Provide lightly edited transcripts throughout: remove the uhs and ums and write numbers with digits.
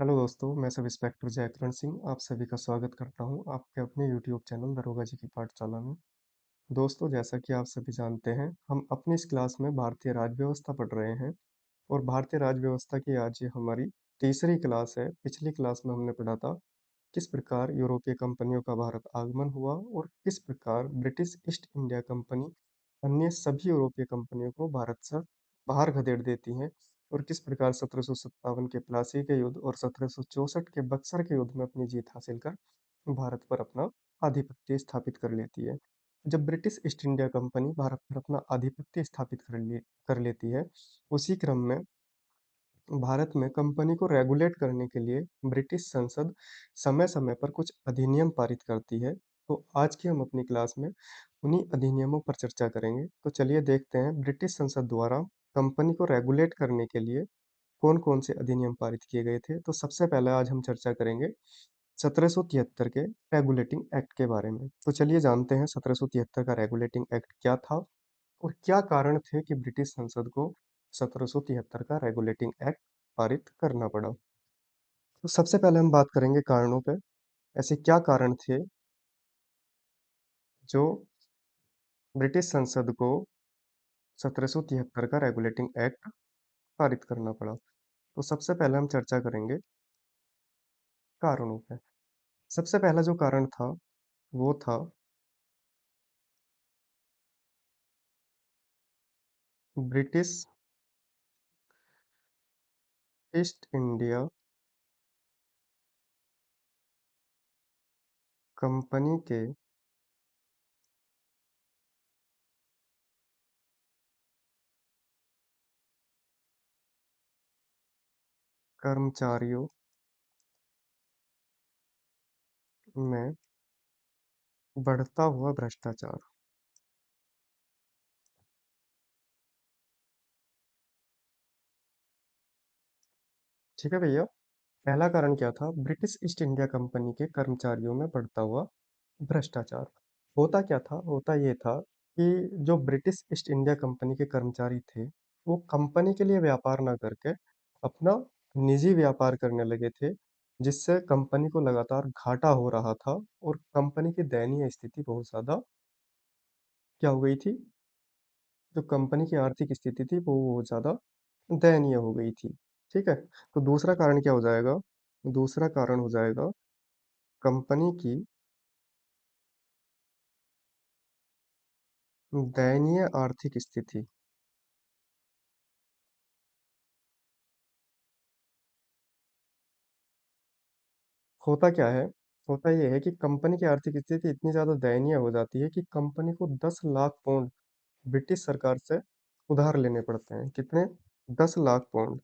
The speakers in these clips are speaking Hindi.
हेलो दोस्तों, मैं सब इंस्पेक्टर जयकरण सिंह आप सभी का स्वागत करता हूं आपके अपने यूट्यूब चैनल दरोगा जी की पाठशाला में। दोस्तों, जैसा कि आप सभी जानते हैं, हम अपनी इस क्लास में भारतीय राज्य व्यवस्था पढ़ रहे हैं और भारतीय राज्य व्यवस्था की आज ये हमारी तीसरी क्लास है। पिछली क्लास में हमने पढ़ा था किस प्रकार यूरोपीय कंपनियों का भारत आगमन हुआ और किस प्रकार ब्रिटिश ईस्ट इंडिया कंपनी अन्य सभी यूरोपीय कंपनियों को भारत से बाहर खदेड़ देती है और किस प्रकार 1757 के प्लासी के युद्ध और 1764 के बक्सर के युद्ध में अपनी जीत हासिल कर भारत पर अपना आधिपत्य स्थापित कर लेती है। जब British east India company Bharat पर अपना आधिपत्य स्थापित कर लेती है, उसी क्रम में भारत में कंपनी को रेगुलेट करने के लिए ब्रिटिश संसद समय-समय पर कुछ अधिनियम पारित करती है। तो आज की हम अपनी क्लास में उन्हीं अधिनियमों पर चर्चा करेंगे। तो चलिए देखते हैं ब्रिटिश संसद द्वारा कंपनी को रेगुलेट करने के लिए कौन-कौन से अधिनियम पारित किए गए थे। तो सबसे पहले आज हम चर्चा करेंगे 1773 के रेगुलेटिंग एक्ट के बारे में। तो चलिए जानते हैं 1773 का रेगुलेटिंग एक्ट क्या था और क्या कारण थे कि ब्रिटिश संसद को 1773 का रेगुलेटिंग एक्ट पारित करना पड़ा। तो सबसे पहले हम बात करेंगे कारणों पे। ऐसे क्या कारण थे जो ब्रिटिश संसद को 1773 का रेगुलेटिंग एक्ट पारित करना पड़ा। तो सबसे पहले हम चर्चा करेंगे कारणों पे। सबसे पहला जो कारण था वो था ब्रिटिश ईस्ट इंडिया कंपनी के कर्मचारियों में बढ़ता हुआ भ्रष्टाचार। ठीक है भैया। पहला कारण क्या था? ब्रिटिश ईस्ट इंडिया कंपनी के कर्मचारियों में बढ़ता हुआ भ्रष्टाचार। होता क्या था? होता ये था कि जो ब्रिटिश ईस्ट इंडिया कंपनी के कर्मचारी थे, वो कंपनी के लिए व्यापार ना करके अपना निजी व्यापार करने लगे थे, जिससे कंपनी को लगातार घाटा हो रहा था और कंपनी की दयनीय स्थिति बहुत ज़्यादा क्या हो गई थी? जो कंपनी की आर्थिक स्थिति थी, वो बहुत ज़्यादा दयनीय हो गई थी। ठीक है? तो दूसरा कारण क्या हो जाएगा? दूसरा कारण हो जाएगा कंपनी की दयनीय आर्थिक स्थिति। होता क्या है? होता ये है कि कंपनी की आर्थिक स्थिति इतनी ज़्यादा दयनीय हो जाती है कि कंपनी को 10 लाख पाउंड ब्रिटिश सरकार से उधार लेने पड़ते हैं। कितने? 10 लाख पाउंड।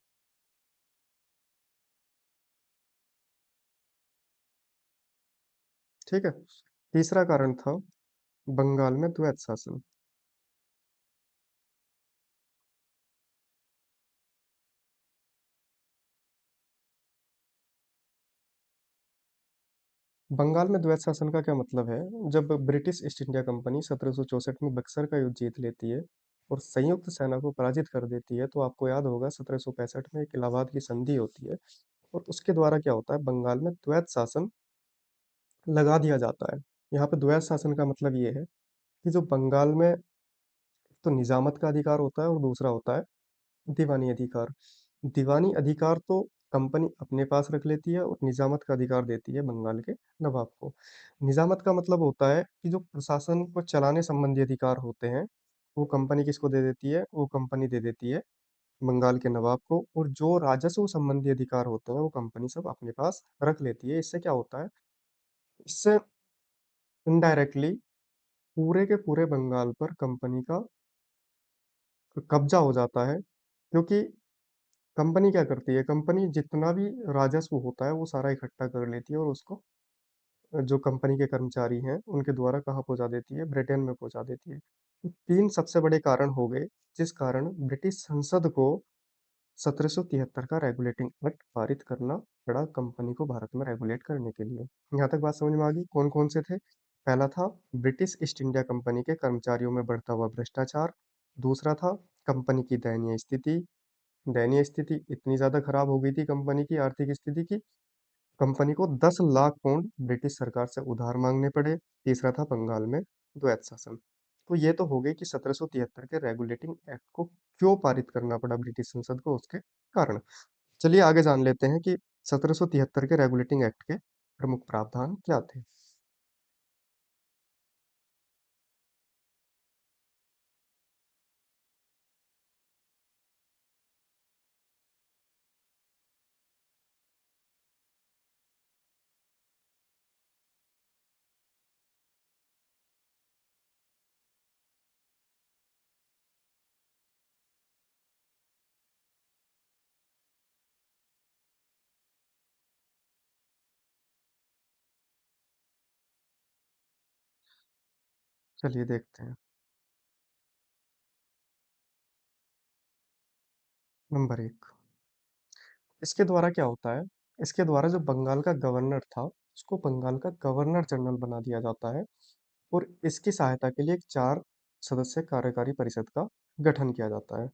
ठीक है? तीसरा कारण था बंगाल में द्वैत शासन। बंगाल में द्वैत शासन का क्या मतलब है? जब ब्रिटिश ईस्ट इंडिया कंपनी 1764 में बक्सर का युद्ध जीत लेती है और संयुक्त सेना को पराजित कर देती है, तो आपको याद होगा 1765 में एक इलाहाबाद की संधि होती है और उसके द्वारा क्या होता है, बंगाल में द्वैत शासन लगा दिया जाता है। यहाँ पे द्वैत शासन का मतलब ये है कि जो बंगाल में तो निजामत का अधिकार होता है और दूसरा होता है दीवानी अधिकार। दीवानी अधिकार तो कंपनी अपने पास रख लेती है और निजामत का अधिकार देती है बंगाल के नवाब को। निजामत का मतलब होता है कि जो प्रशासन को चलाने संबंधी अधिकार होते हैं, वो कंपनी किसको दे देती है? वो कंपनी दे देती है बंगाल के नवाब को और जो राजस्व संबंधी अधिकार होते हैं, वो कंपनी सब अपने पास रख लेती है। इससे क्या होता है? इससे इनडायरेक्टली पूरे के पूरे बंगाल पर कंपनी का कब्जा हो जाता है क्योंकि कंपनी क्या करती है, कंपनी जितना भी राजस्व होता है वो सारा इकट्ठा कर लेती है और उसको जो कंपनी के कर्मचारी हैं उनके द्वारा कहाँ पहुंचा देती है, ब्रिटेन में पहुंचा देती है। तो तीन सबसे बड़े कारण हो गए जिस कारण ब्रिटिश संसद को 1773 का रेगुलेटिंग एक्ट पारित करना पड़ा कंपनी को भारत में रेगुलेट करने के लिए। यहाँ तक बात समझ में आ गई? कौन कौन से थे? पहला था ब्रिटिश ईस्ट इंडिया कंपनी के कर्मचारियों में बढ़ता हुआ भ्रष्टाचार। दूसरा था कंपनी की दयनीय स्थिति। दयनीय स्थिति इतनी ज़्यादा खराब हो गई थी कंपनी की आर्थिक स्थिति की, कंपनी को 10 लाख पाउंड ब्रिटिश सरकार से उधार मांगने पड़े। तीसरा था बंगाल में द्वैत शासन। तो ये तो हो गई कि 1773 के रेगुलेटिंग एक्ट को क्यों पारित करना पड़ा ब्रिटिश संसद को, उसके कारण। चलिए आगे जान लेते हैं कि 1773 के रेगुलेटिंग एक्ट के प्रमुख प्रावधान क्या थे। चलिए देखते हैं। नंबर एक, इसके द्वारा क्या होता है, इसके द्वारा जो बंगाल का गवर्नर था उसको बंगाल का गवर्नर जनरल बना दिया जाता है, और इसकी सहायता के लिए एक 4 सदस्य कार्यकारी परिषद का गठन किया जाता है।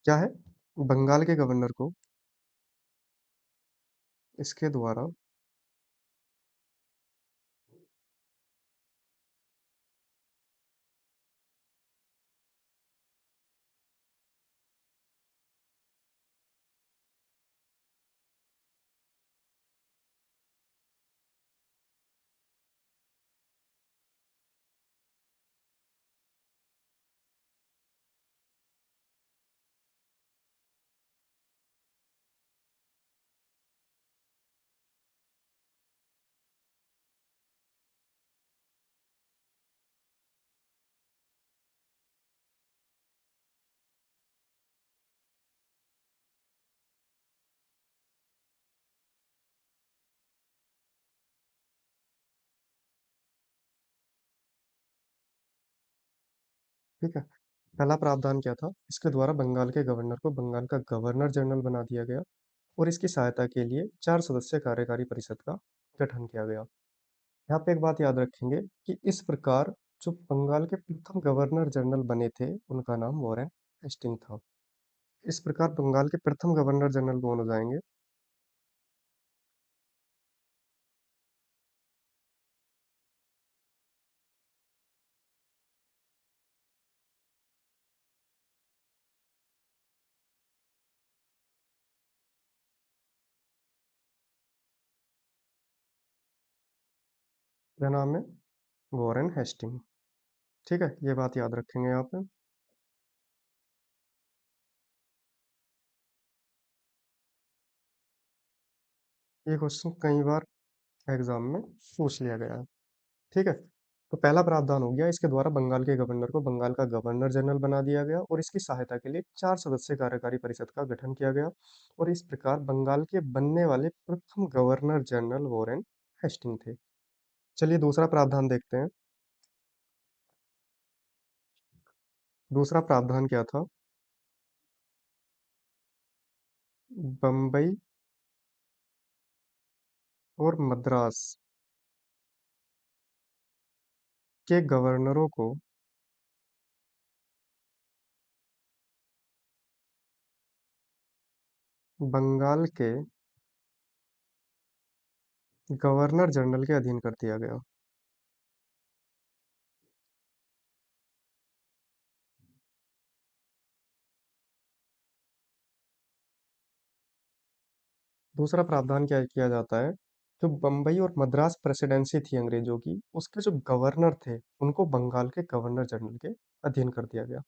क्या है, बंगाल के गवर्नर को इसके द्वारा ठीक है। पहला प्रावधान क्या था, इसके द्वारा बंगाल के गवर्नर को बंगाल का गवर्नर जनरल बना दिया गया, और इसकी सहायता के लिए 4 सदस्य कार्यकारी परिषद का गठन किया गया। यहाँ पे एक बात याद रखेंगे कि इस प्रकार जो बंगाल के प्रथम गवर्नर जनरल बने थे उनका नाम वॉरेन हेस्टिंग था। इस प्रकार बंगाल के प्रथम गवर्नर जनरल कौन हो जाएंगे? क्या नाम है? Warren Hasting. ठीक है, ये बात याद रखेंगे यहाँ पे। ये क्वेश्चन कई बार एग्जाम में पूछ लिया गया है। ठीक है, तो पहला प्रावधान हो गया, इसके द्वारा बंगाल के गवर्नर को बंगाल का गवर्नर जनरल बना दिया गया, और इसकी सहायता के लिए 4 सदस्य कार्यकारी परिषद का गठन किया गया, और इस प्रकार बंगाल के बनने वाले प्रथम गवर्नर जनरल वॉरेन हेस्टिंग थे। चलिए दूसरा प्रावधान देखते हैं। दूसरा प्रावधान क्या था? बम्बई और मद्रास के गवर्नरों को बंगाल के गवर्नर जनरल के अधीन कर दिया गया। दूसरा प्रावधान क्या किया जाता है, जो बम्बई और मद्रास प्रेसिडेंसी थी अंग्रेजों की, उसके जो गवर्नर थे उनको बंगाल के गवर्नर जनरल के अधीन कर दिया गया।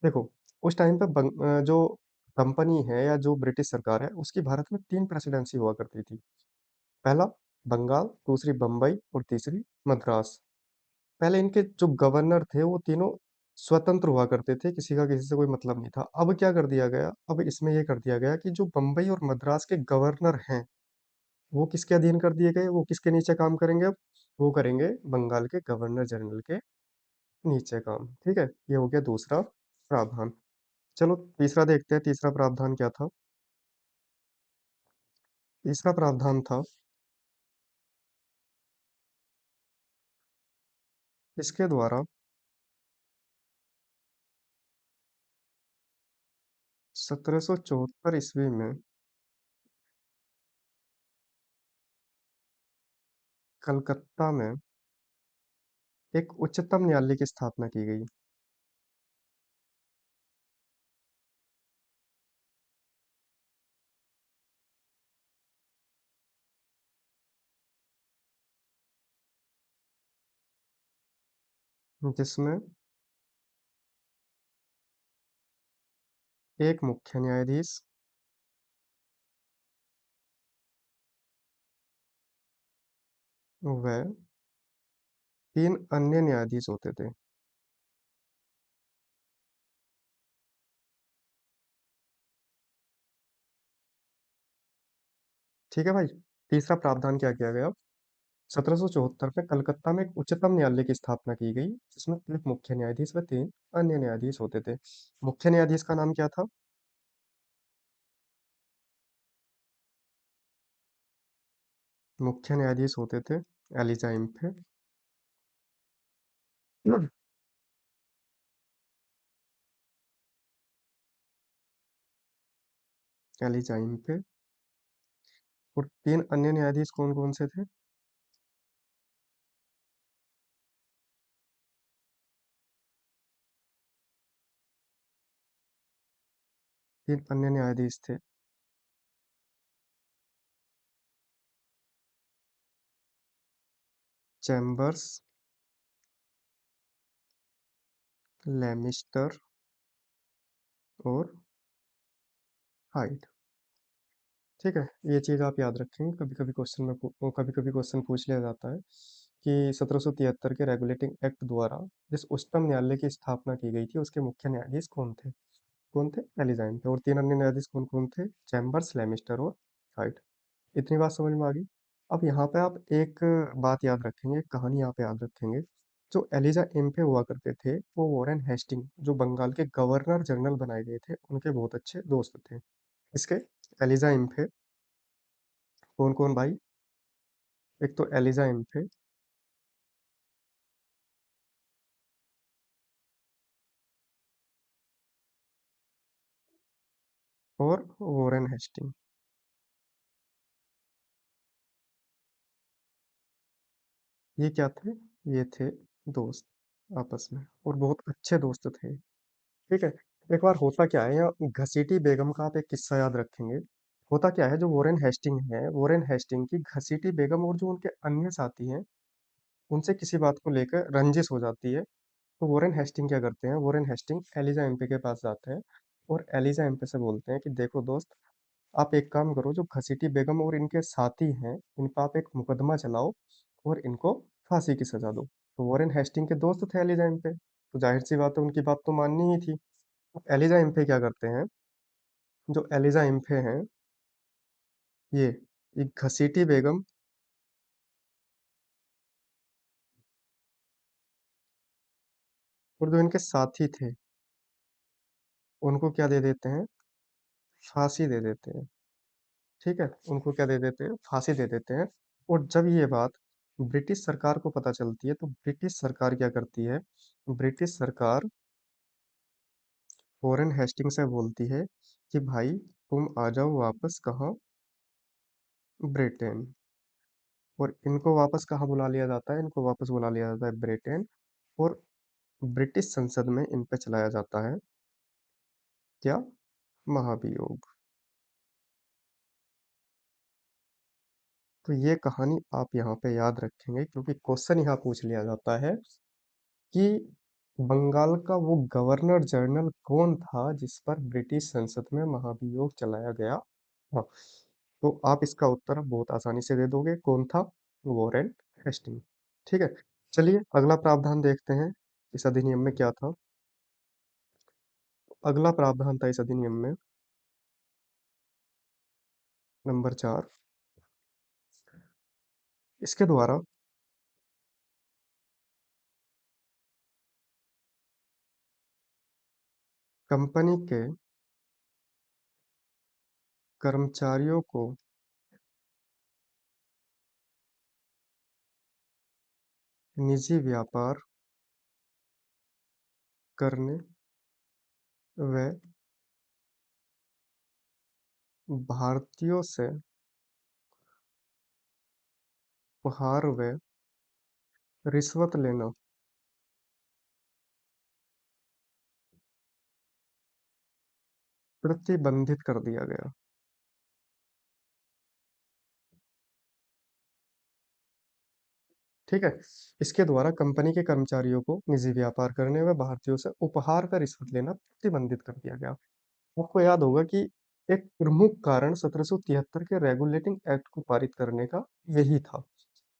देखो, उस टाइम पे जो कंपनी है या जो ब्रिटिश सरकार है उसकी भारत में 3 प्रेसिडेंसी हुआ करती थी। पहला बंगाल, दूसरी बम्बई और तीसरी मद्रास। पहले इनके जो गवर्नर थे वो तीनों स्वतंत्र हुआ करते थे, किसी का किसी से कोई मतलब नहीं था। अब क्या कर दिया गया, अब इसमें ये कर दिया गया कि जो बम्बई और मद्रास के गवर्नर हैं वो किसके अधीन कर दिए गए, वो किसके नीचे काम करेंगे अब? वो करेंगे बंगाल के गवर्नर जनरल के नीचे काम। ठीक है, ये हो गया दूसरा प्रावधान। चलो तीसरा देखते हैं, तीसरा प्रावधान क्या था। तीसरा प्रावधान था, इसके द्वारा 1774 ईस्वी में कलकत्ता में एक उच्चतम न्यायालय की स्थापना की गई, जिसमें एक मुख्य न्यायाधीश व 3 अन्य न्यायाधीश होते थे। ठीक है भाई? तीसरा प्रावधान क्या किया गया? 1774 में कलकत्ता में एक उच्चतम न्यायालय की स्थापना की गई, जिसमें एक मुख्य न्यायाधीश व 3 अन्य न्यायाधीश होते थे। मुख्य न्यायाधीश का नाम क्या था? मुख्य न्यायाधीश होते थे एलिजा इम्फे, एलिजा इम्फे, और 3 अन्य न्यायाधीश कौन-कौन से थे? 3 अन्य न्यायाधीश थे चैम्बर्स, लेमिस्टर और हाइड। ठीक है, ये चीज़ आप याद रखेंगे। कभी-कभी क्वेश्चन पूछ लिया जाता है कि 1773 के रेगुलेटिंग एक्ट द्वारा जिस उच्चतम न्यायालय की स्थापना की गई थी, उसके मुख्य न्यायाधीश कौन थे? कौन थे? एलिजाइन थे। और 3 अन्य न्यायाधीश कौन-कौन थे? चैम्बर्स, लेमिस्टर और हाइड। इतनी बात समझ में आ गई? अब यहाँ पे आप एक बात याद रखेंगे, एक कहानी यहाँ पे याद रखेंगे। जो एलिजा एम्पे हुआ करते थे, वो वॉरेन हेस्टिंग, जो बंगाल के गवर्नर जनरल बनाए गए थे, उनके बहुत अच्छे दोस्त थे। इसके एलिजा इम्फे, कौन कौन भाई? एक तो एलिजा इम्फे और वॉरेन हेस्टिंग, ये क्या थे? ये थे दोस्त आपस में, और बहुत अच्छे दोस्त थे। ठीक है। एक बार होता क्या है, यहाँ घसीटी बेगम का आप एक किस्सा याद रखेंगे। होता क्या है, जो वॉरेन हेस्टिंग है, वॉरेन हेस्टिंग की घसीटी बेगम और जो उनके अन्य साथी हैं, उनसे किसी बात को लेकर रंजिश हो जाती है। तो वॉरेन हेस्टिंग क्या करते हैं? वॉरेन हेस्टिंग एलिजा एम्पे के पास जाते हैं और एलिजा एम्पे से बोलते हैं कि देखो दोस्त, आप एक काम करो, जो घसीटी बेगम और इनके साथी हैं, इन पर आप एक मुकदमा चलाओ और इनको फांसी की सजा दो। तो वॉरेन हेस्टिंग के दोस्त थे एलिजा एम्पे, तो जाहिर सी बात है उनकी बात तो माननी ही थी। तो एलिजा इम्फे क्या करते हैं? जो एलिजा इम्फे हैं, ये एक घसीटी बेगम और जो इनके साथी थे, उनको क्या दे देते हैं? फांसी दे देते हैं। ठीक है, उनको क्या दे देते हैं? फांसी दे देते हैं। और जब ये बात ब्रिटिश सरकार को पता चलती है, तो ब्रिटिश सरकार क्या करती है? ब्रिटिश सरकार वॉरेन हेस्टिंग से बोलती है कि भाई तुम आ जाओ वापस, कहाँ? ब्रिटेन। और इनको वापस कहाँ बुला लिया जाता है? इनको वापस बुला लिया जाता है ब्रिटेन। और ब्रिटिश संसद में इन पे चलाया जाता है क्या? महाभियोग। तो ये कहानी आप यहाँ पे याद रखेंगे, क्योंकि क्वेश्चन यहाँ पूछ लिया जाता है कि बंगाल का वो गवर्नर जनरल कौन था जिस पर ब्रिटिश संसद में महाभियोग चलाया गया? हाँ, तो आप इसका उत्तर बहुत आसानी से दे दोगे, कौन था? Warren Hasting. ठीक है। चलिए अगला प्रावधान देखते हैं, इस अधिनियम में क्या था। अगला प्रावधान था इस अधिनियम में, नंबर 4। इसके द्वारा कंपनी के कर्मचारियों को निजी व्यापार करने व भारतीयों से उपहार व रिश्वत लेना प्रतिबंधित कर दिया गया। ठीक है। इसके द्वारा कंपनी के कर्मचारियों को निजी व्यापार करने व भारतीयों से उपहार का रिश्वत लेना प्रतिबंधित कर दिया गया। आपको याद होगा कि एक प्रमुख कारण 1773 के रेगुलेटिंग एक्ट को पारित करने का यही था,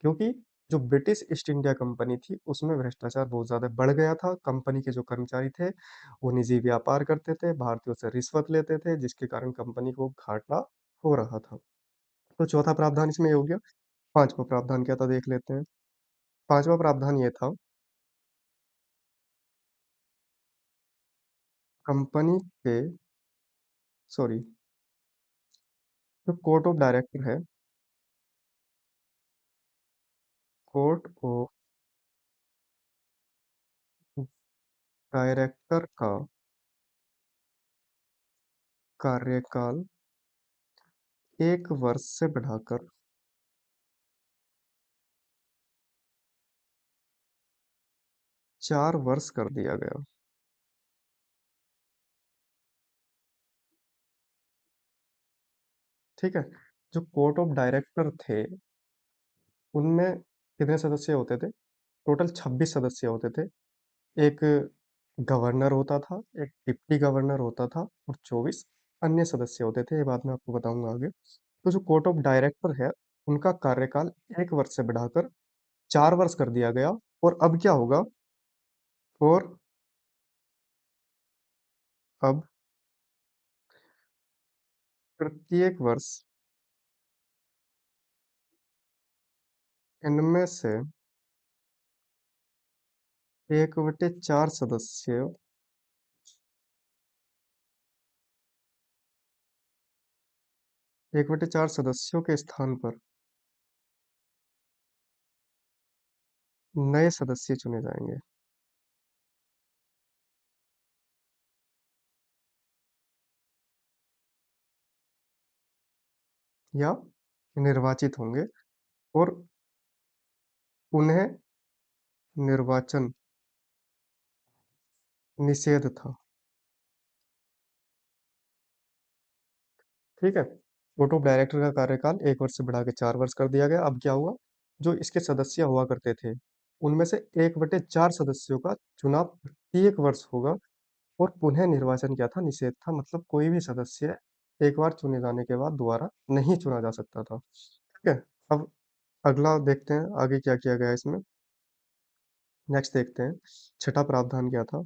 क्योंकि जो ब्रिटिश ईस्ट इंडिया कंपनी थी उसमें भ्रष्टाचार बहुत ज्यादा बढ़ गया था। कंपनी के जो कर्मचारी थे वो निजी व्यापार करते थे, भारतीयों से रिश्वत लेते थे, जिसके कारण कंपनी को घाटा हो रहा था। तो चौथा प्रावधान इसमें ये हो गया। पांचवा प्रावधान क्या था देख लेते हैं। पांचवा प्रावधान ये था, कंपनी के, सॉरी, जो कोर्ट ऑफ डायरेक्टर है, कोर्ट ऑफ डायरेक्टर का कार्यकाल 1 वर्ष से बढ़ाकर 4 वर्ष कर दिया गया। ठीक है। जो कोर्ट ऑफ डायरेक्टर थे उनमें कितने सदस्य होते थे? टोटल 26 सदस्य होते थे। एक गवर्नर होता था, एक डिप्टी गवर्नर होता था और 24 अन्य सदस्य होते थे। ये बात मैं आपको बताऊंगा आगे। तो जो कोर्ट ऑफ डायरेक्टर है उनका कार्यकाल 1 वर्ष से बढ़ाकर 4 वर्ष कर दिया गया। और अब क्या होगा? और अब प्रत्येक वर्ष इनमें से 1/4 सदस्य 1/4 सदस्यों के स्थान पर नए सदस्य चुने जाएंगे या निर्वाचित होंगे। और उन्हें निर्वाचन निषेध था। ठीक है। बोर्ड ऑफ डायरेक्टर का कार्यकाल 1 वर्ष से बढ़ा के 4 वर्ष कर दिया गया। अब क्या हुआ? जो इसके सदस्य हुआ करते थे उनमें से 1/4 सदस्यों का चुनाव प्रत्येक वर्ष होगा। और पुनः निर्वाचन क्या था? निषेध था। मतलब कोई भी सदस्य एक बार चुने जाने के बाद दोबारा नहीं चुना जा सकता था। ठीक है। अब अगला देखते हैं आगे क्या किया गया है इसमें। नेक्स्ट देखते हैं छठा प्रावधान क्या था।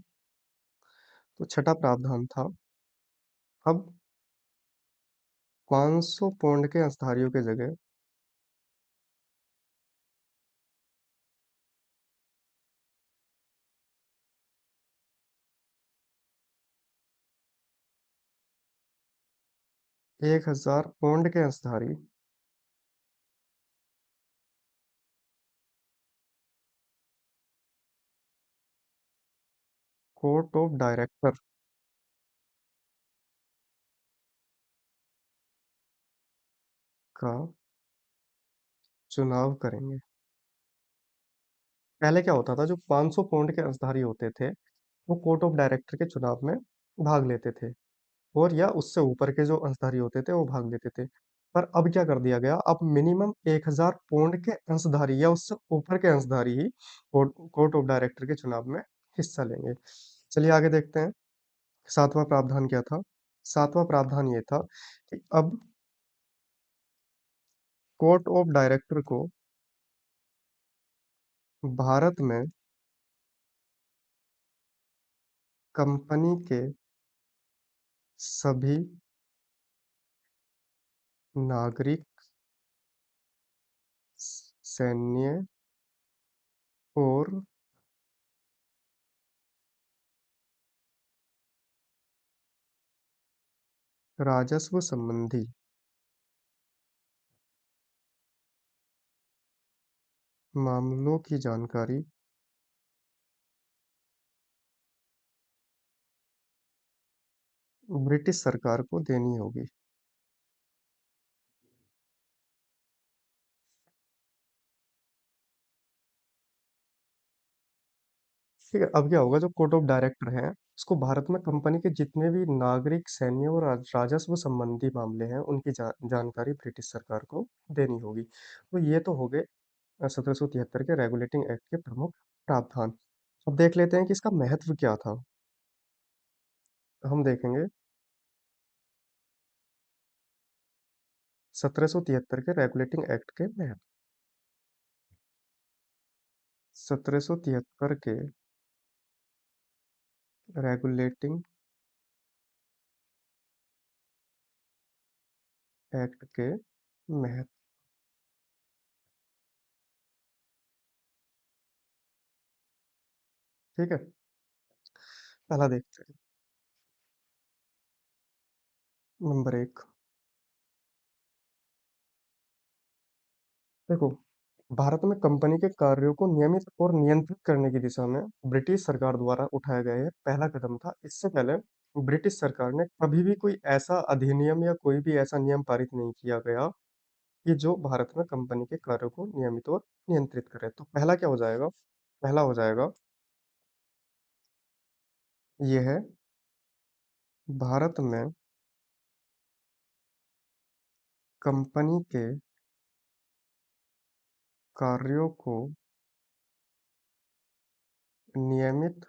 तो छठा प्रावधान था, अब 500 पौंड के अंशधारियों के जगह 1000 पौंड के अंशधारी कोर्ट ऑफ डायरेक्टर का चुनाव करेंगे। पहले क्या होता था? जो 500 पौंड के अंशधारी होते थे वो कोर्ट ऑफ डायरेक्टर के चुनाव में भाग लेते थे, और या उससे ऊपर के जो अंशधारी होते थे वो भाग लेते थे। पर अब क्या कर दिया गया? अब मिनिमम 1000 पौंड के अंशधारी या उससे ऊपर के अंशधारी ही कोर्ट ऑफ डायरेक्टर के चुनाव में हिस्सा लेंगे। चलिए आगे देखते हैं। सातवां प्रावधान क्या था? सातवां प्रावधान ये था कि अब कोर्ट ऑफ डायरेक्टर को भारत में कंपनी के सभी नागरिक, सैन्य और राजस्व संबंधी मामलों की जानकारी ब्रिटिश सरकार को देनी होगी। ठीक है, अब क्या होगा जो कोर्ट ऑफ डायरेक्टर है, उसको भारत में कंपनी के जितने भी नागरिक, सैन्य और राजस्व संबंधी मामले हैं, उनकी जानकारी ब्रिटिश सरकार को देनी होगी। तो ये तो हो गए 1773 के रेगुलेटिंग एक्ट के प्रमुख प्रावधान। अब देख लेते हैं कि इसका महत्व क्या था। हम देखेंगे 1773 के रेगुलेटिंग एक्ट के महत्व। 1773 के रेगुलेटिंग एक्ट के महत्व। ठीक है, पहला देखते हैं। नंबर एक, देखो, भारत में कंपनी के कार्यों को नियमित और नियंत्रित करने की दिशा में ब्रिटिश सरकार द्वारा उठाया गया यह पहला कदम था। इससे पहले ब्रिटिश सरकार ने कभी भी कोई ऐसा अधिनियम या कोई भी ऐसा नियम पारित नहीं किया गया कि जो भारत में कंपनी के कार्यों को नियमित और नियंत्रित करे। तो पहला क्या हो जाएगा? पहला हो जाएगा, ये है भारत में कंपनी के कार्यों को नियमित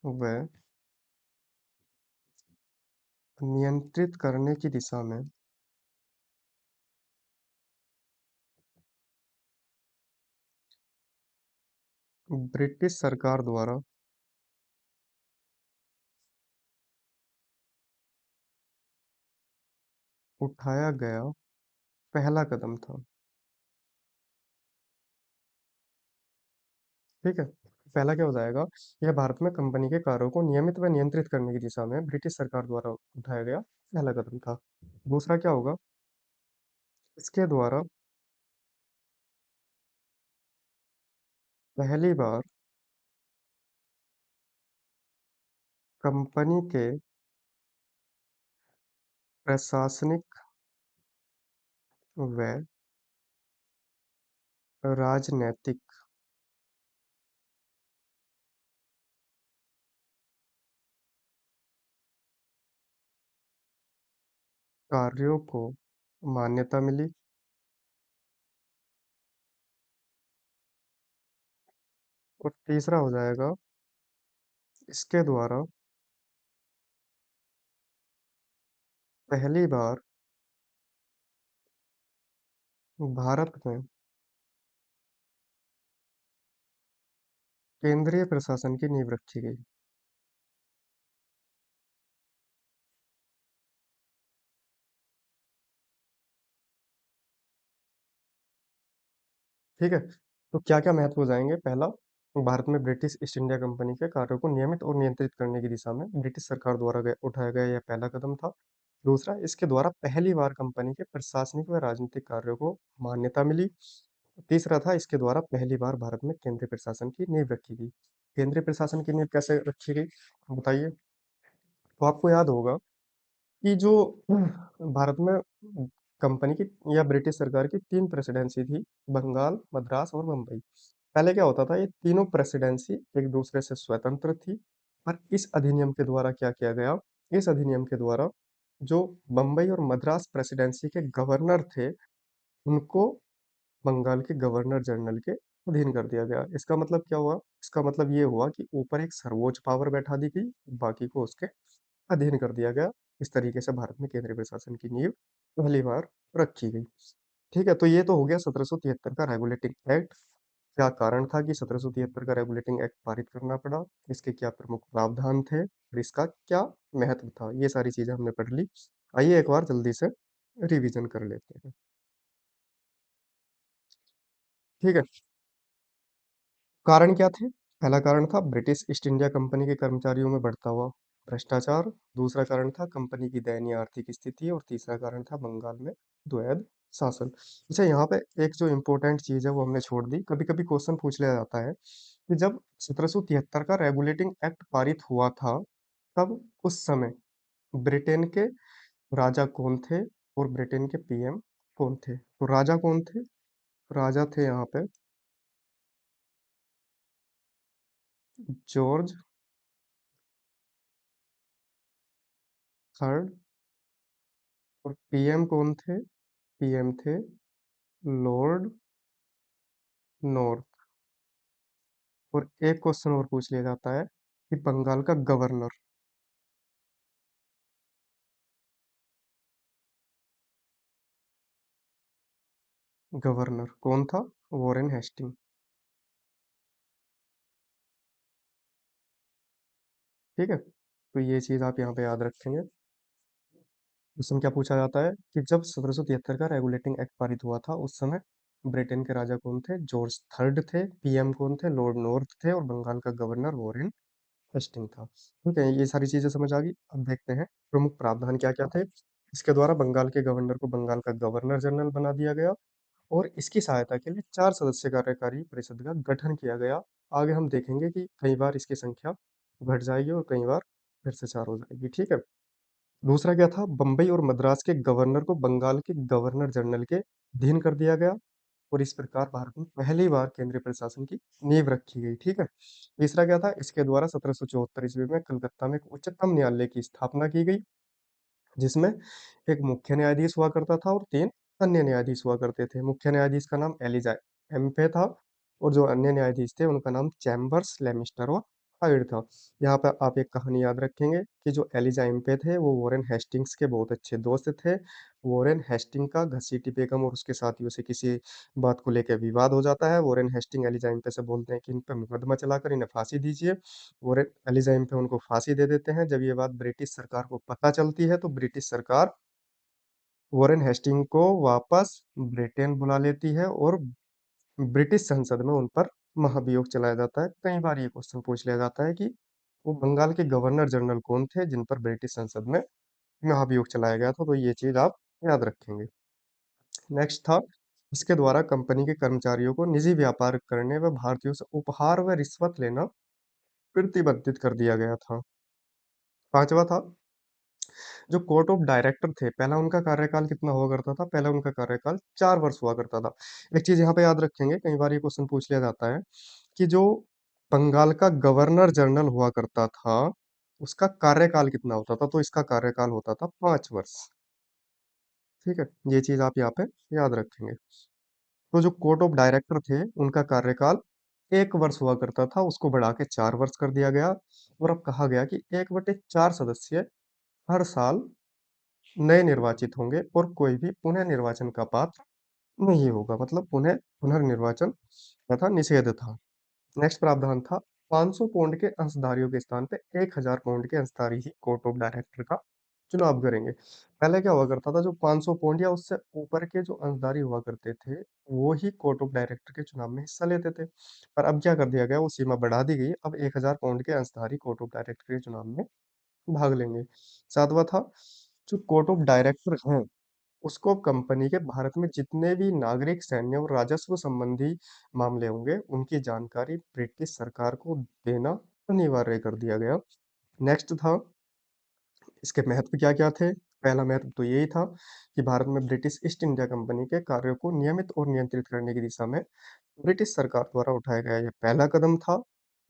व नियंत्रित करने की दिशा में ब्रिटिश सरकार द्वारा उठाया गया पहला कदम था। ठीक है, पहला क्या हो जाएगा? यह भारत में कंपनी के कार्यों को नियमित व नियंत्रित करने की दिशा में ब्रिटिश सरकार द्वारा उठाया गया पहला कदम था। दूसरा क्या होगा? इसके द्वारा पहली बार कंपनी के प्रशासनिक व राजनैतिक कार्यों को मान्यता मिली। और तीसरा हो जाएगा, इसके द्वारा पहली बार भारत में केंद्रीय प्रशासन की नींव रखी गई। ठीक है, तो क्या-क्या महत्व हो जाएँगे? पहला, भारत में ब्रिटिश ईस्ट इंडिया कंपनी के कार्यों को नियमित और नियंत्रित करने की दिशा में ब्रिटिश सरकार द्वारा उठाया गया यह पहला कदम था। दूसरा, इसके द्वारा पहली बार कंपनी के प्रशासनिक व राजनीतिक कार्यों को मान्यता मिली। तीसरा था, इसके द्वारा पहली बार भारत में केंद्रीय प्रशासन की नींव रखी गई। केंद्रीय प्रशासन की नींव कैसे रखी गई? बताइए। तो आपको याद होगा कि जो भारत में कंपनी की या ब्रिटिश सरकार की 3 प्रेसिडेंसी थी, बंगाल, मद्रास और बम्बई। पहले क्या होता था, ये तीनों प्रेसिडेंसी एक दूसरे से स्वतंत्र थी। पर इस अधिनियम के द्वारा क्या किया गया? इस अधिनियम के द्वारा जो बम्बई और मद्रास प्रेसिडेंसी के गवर्नर थे, उनको बंगाल के गवर्नर जनरल के अधीन कर दिया गया। इसका मतलब क्या हुआ? इसका मतलब ये हुआ कि ऊपर एक सर्वोच्च पावर बैठा दी गई, बाकी को उसके अधीन कर दिया गया। इस तरीके से भारत में केंद्रीय प्रशासन की नींव पहली बार रखी गई। ठीक है, तो ये तो हो गया 1773 का रेगुलेटिंग एक्ट। क्या कारण था कि 1773 का रेगुलेटिंग एक्ट पारित करना पड़ा? इसके क्या प्रमुख प्रावधान थे? और इसका क्या महत्व था? ये सारी चीजें हमने पढ़ ली। आइए एक बार जल्दी से रिवीजन कर लेते हैं। ठीक है, कारण क्या थे? पहला कारण था ब्रिटिश ईस्ट इंडिया कंपनी के कर्मचारियों में बढ़ता हुआ भ्रष्टाचार। दूसरा कारण था कंपनी की दयनीय आर्थिक स्थिति और तीसरा कारण था बंगाल में द्वैध शासन। अच्छा, यहाँ पे एक जो इम्पोर्टेंट चीज है वो हमने छोड़ दी। कभी कभी क्वेश्चन पूछ लिया जाता है कि जब 1773 का रेगुलेटिंग एक्ट पारित हुआ था, तब उस समय ब्रिटेन के राजा कौन थे और ब्रिटेन के पीएम कौन थे? तो राजा कौन थे? राजा थे यहाँ पे जॉर्ज थर्ड। और पीएम कौन थे? पीएम थे लॉर्ड नॉर्थ। और एक क्वेश्चन और पूछ लिया जाता है कि बंगाल का गवर्नर। गवर्नर कौन था? Warren Hasting. ठीक है, तो ये चीज आप यहाँ पे याद रखेंगे। क्वेश्चन क्या पूछा जाता है कि जब 1773 का रेगुलेटिंग एक्ट पारित हुआ था उस समय ब्रिटेन के राजा कौन थे? जॉर्ज थर्ड थे। पीएम कौन थे? लॉर्ड नॉर्थ थे। और बंगाल का गवर्नर वॉरेन हेस्टिंग था। ठीक है, ये सारी चीजें समझ आ गई। अब देखते हैं प्रमुख प्रावधान क्या क्या थे। इसके द्वारा बंगाल के गवर्नर को बंगाल का गवर्नर जनरल बना दिया गया और इसकी सहायता के लिए 4 सदस्य कार्यकारी परिषद का गठन किया गया। आगे हम देखेंगे कि कई बार इसकी संख्या घट जाएगी और कई बार फिर से 4 हो जाएगी। ठीक है। दूसरा क्या था? बम्बई और मद्रास के गवर्नर को बंगाल के गवर्नर जनरल के अधीन कर दिया गया और इस प्रकार भारत में पहली बार केंद्रीय प्रशासन की नींव रखी गई। ठीक है। तीसरा क्या था? इसके द्वारा 1774 ईस्वी में कलकत्ता में एक उच्चतम न्यायालय की स्थापना की गई जिसमें एक मुख्य न्यायाधीश हुआ करता था और 3 अन्य न्यायाधीश हुआ करते थे। मुख्य न्यायाधीश का नाम एलिजा एम्पे था और जो अन्य न्यायाधीश थे उनका नाम चैम्बर्स, लेमिस्टर और हाइड था। यहाँ पर आप एक कहानी याद रखेंगे कि जो एलिजा एम्पे थे वो वॉरेन हेस्टिंग्स के बहुत अच्छे दोस्त थे। वॉरेन हेस्टिंग का घसीटी बेगम और उसके साथियों से किसी बात को लेकर विवाद हो जाता है। वॉरेन हेस्टिंग एलिजा एम्पे से बोलते हैं कि इन पर मुकदमा चलाकर इन्हें फांसी दीजिए। और एलिजाइम पे उनको फांसी दे देते हैं। जब ये बात ब्रिटिश सरकार को पता चलती है तो ब्रिटिश सरकार वॉरेन हेस्टिंग को वापस ब्रिटेन बुला लेती है और ब्रिटिश संसद में उन पर महाभियोग चलाया जाता है। कई बार ये क्वेश्चन पूछ लिया जाता है कि वो बंगाल के गवर्नर जनरल कौन थे जिन पर ब्रिटिश संसद में महाभियोग चलाया गया था, तो ये चीज आप याद रखेंगे। नेक्स्ट था, इसके द्वारा कंपनी के कर्मचारियों को निजी व्यापार करने व भारतीयों से उपहार व रिश्वत लेना प्रतिबंधित कर दिया गया था। पांचवा था, जो कोर्ट ऑफ डायरेक्टर थे पहला उनका कार्यकाल कितना हुआ करता था? पहला उनका कार्यकाल 4 वर्ष हुआ करता था। एक चीज यहाँ पे याद रखेंगे, कई बार ये क्वेश्चन पूछ लिया जाता है कि जो बंगाल का गवर्नर जनरल हुआ करता था उसका कार्यकाल कितना होता था? तो इसका कार्यकाल होता था 5 वर्ष। ठीक है, ये चीज आप यहाँ पे याद रखेंगे। तो जो कोर्ट ऑफ डायरेक्टर थे उनका कार्यकाल 1 वर्ष हुआ करता था, उसको बढ़ा के 4 वर्ष कर दिया गया। और अब कहा गया कि 1/4 सदस्य हर साल नए निर्वाचित होंगे और कोई भी पुनः निर्वाचन का पात्र नहीं होगा। मतलब पुनर्निर्वाचन तथा निषेध था। नेक्स्ट प्रावधान था, 500 पौंड के अंशधारियों के स्थान पे 1000 पौंड के अंशधारी ही कोर्ट ऑफ डायरेक्टर का चुनाव करेंगे। पहले क्या हुआ करता था, जो 500 पौंड या उससे ऊपर के जो अंशधारी हुआ करते थे वो ही कोर्ट ऑफ डायरेक्टर के चुनाव में हिस्सा लेते थे। पर अब क्या कर दिया गया, वो सीमा बढ़ा दी गई। अब 1000 पौंड के अंशधारी कोर्ट ऑफ डायरेक्टर के चुनाव में भाग लेंगे। सातवां था, जो कोर्ट ऑफ डायरेक्टर हैं उसको कंपनी के भारत में जितने भी नागरिक, सैन्य और राजस्व संबंधी मामले होंगे उनकी जानकारी ब्रिटिश सरकार को देना अनिवार्य कर दिया गया। नेक्स्ट था, इसके महत्व क्या क्या थे? पहला महत्व तो यही था कि भारत में ब्रिटिश ईस्ट इंडिया कंपनी के कार्यों को नियमित और नियंत्रित करने की दिशा में ब्रिटिश सरकार द्वारा उठाया गया यह पहला कदम था।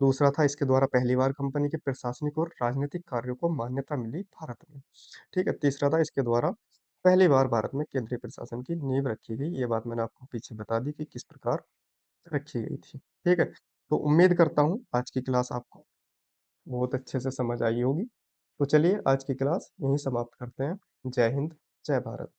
दूसरा था, इसके द्वारा पहली बार कंपनी के प्रशासनिक और राजनीतिक कार्यों को मान्यता मिली भारत में। ठीक है, तीसरा था, इसके द्वारा पहली बार भारत में केंद्रीय प्रशासन की नींव रखी गई। ये बात मैंने आपको पीछे बता दी कि किस प्रकार रखी गई थी। ठीक है, तो उम्मीद करता हूँ आज की क्लास आपको बहुत अच्छे से समझ आई होगी। तो चलिए आज की क्लास यहीं समाप्त करते हैं। जय हिंद, जय भारत।